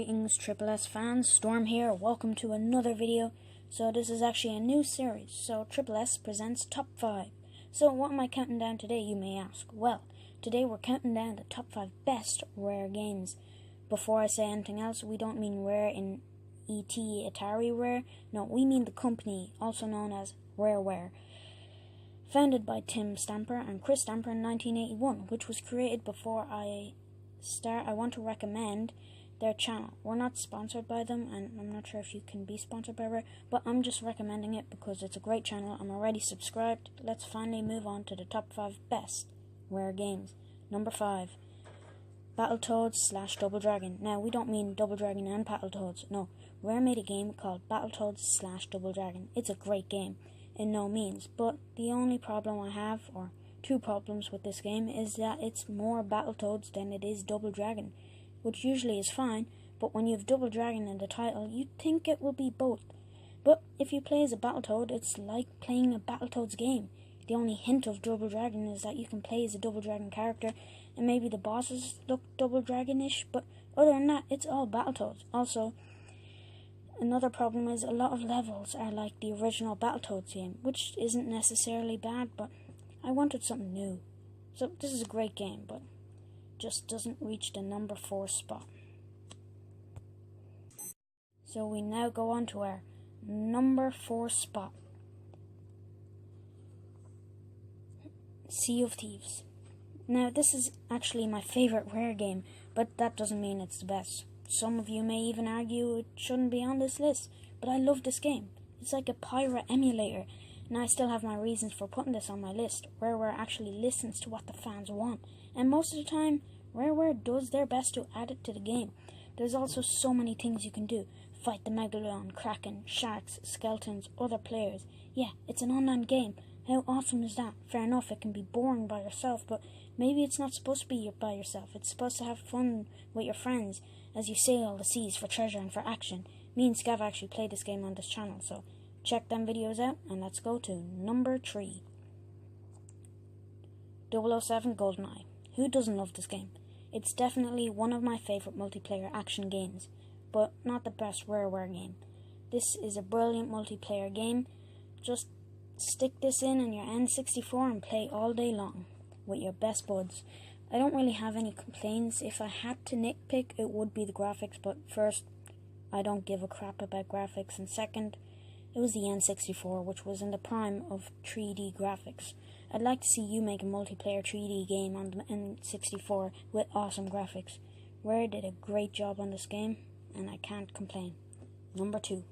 Greetings Triple S fans, Storm here, welcome to another video. So this is actually a new series, so Triple S presents Top 5. So what am I counting down today, you may ask? Well, today we're counting down the top 5 best Rare games. Before I say anything else, we don't mean Rare in E.T. Atari Rare, no, we mean the company, also known as RareWare. Founded by Tim Stamper and Chris Stamper in 1981, which was created before I want to recommend their channel. We're not sponsored by them, and I'm not sure if you can be sponsored by Rare, but I'm just recommending it because it's a great channel. I'm already subscribed. Let's finally move on to the top 5 best Rare games. Number 5, Battletoads / Double Dragon. Now, we don't mean Double Dragon and Battletoads. No, Rare made a game called Battletoads / Double Dragon. It's a great game, in no means, but the only problem I have, or two problems with this game, is that it's more Battletoads than it is Double Dragon, which usually is fine, but when you have Double Dragon in the title, you'd think it will be both. But if you play as a Battletoad, it's like playing a Battletoads game. The only hint of Double Dragon is that you can play as a Double Dragon character, and maybe the bosses look Double Dragon-ish, but other than that, it's all Battletoads. Also, another problem is a lot of levels are like the original Battletoads game, which isn't necessarily bad, but I wanted something new. So this is a great game, but just doesn't reach the number 4 spot. So we now go on to our number 4 spot. Sea of Thieves. Now this is actually my favorite Rare game, but that doesn't mean it's the best. Some of you may even argue it shouldn't be on this list, but I love this game. It's like a pirate emulator. And I still have my reasons for putting this on my list. RareWare actually listens to what the fans want, and most of the time, RareWare does their best to add it to the game. There's also so many things you can do. Fight the Megalodon, Kraken, Sharks, Skeletons, other players. Yeah, it's an online game. How awesome is that? Fair enough, it can be boring by yourself, but maybe it's not supposed to be by yourself. It's supposed to have fun with your friends as you sail the seas for treasure and for action. Me and Scav actually play this game on this channel, so check them videos out, and let's go to number 3. 007 GoldenEye. Who doesn't love this game? It's definitely one of my favourite multiplayer action games, but not the best RareWare game. This is a brilliant multiplayer game. Just stick this in your N64 and play all day long with your best buds. I don't really have any complaints. If I had to nitpick, it would be the graphics, but first, I don't give a crap about graphics, and second, it was the N64, which was in the prime of 3D graphics. I'd like to see you make a multiplayer 3D game on the N64 with awesome graphics. Rare did a great job on this game, and I can't complain. Number 2.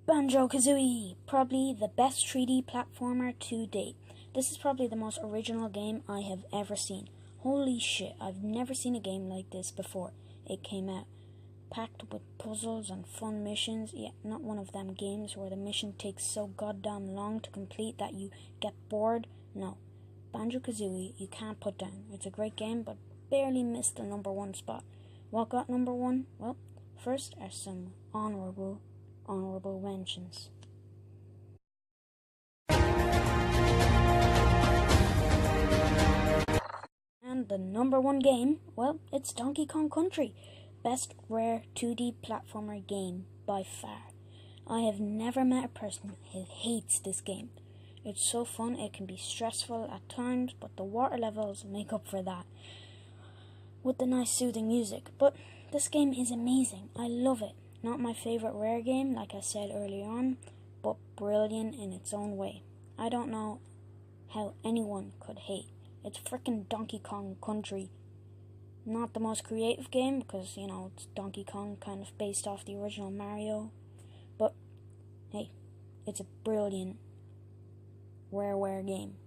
Banjo-Kazooie! Probably the best 3D platformer to date. This is probably the most original game I have ever seen. Holy shit, I've never seen a game like this before it came out. Packed with puzzles and fun missions. Yeah, not one of them games where the mission takes so goddamn long to complete that you get bored. No. Banjo-Kazooie you can't put down. It's a great game, but barely missed the number 1 spot. What got number 1? Well, first are some honorable mentions. And the number 1 game, well, it's Donkey Kong Country. Best Rare 2D platformer game by far. I have never met a person who hates this game. It's so fun, it can be stressful at times, but the water levels make up for that with the nice soothing music. But this game is amazing. I love it. Not my favorite Rare game, like I said earlier on, but brilliant in its own way. I don't know how anyone could hate. It's frickin' Donkey Kong Country. Not the most creative game because, you know, it's Donkey Kong, kind of based off the original Mario. But, hey, it's a brilliant RareWare game.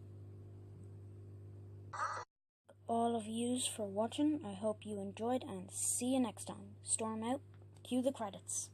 All of yous for watching. I hope you enjoyed, and see you next time. Storm out. Cue the credits.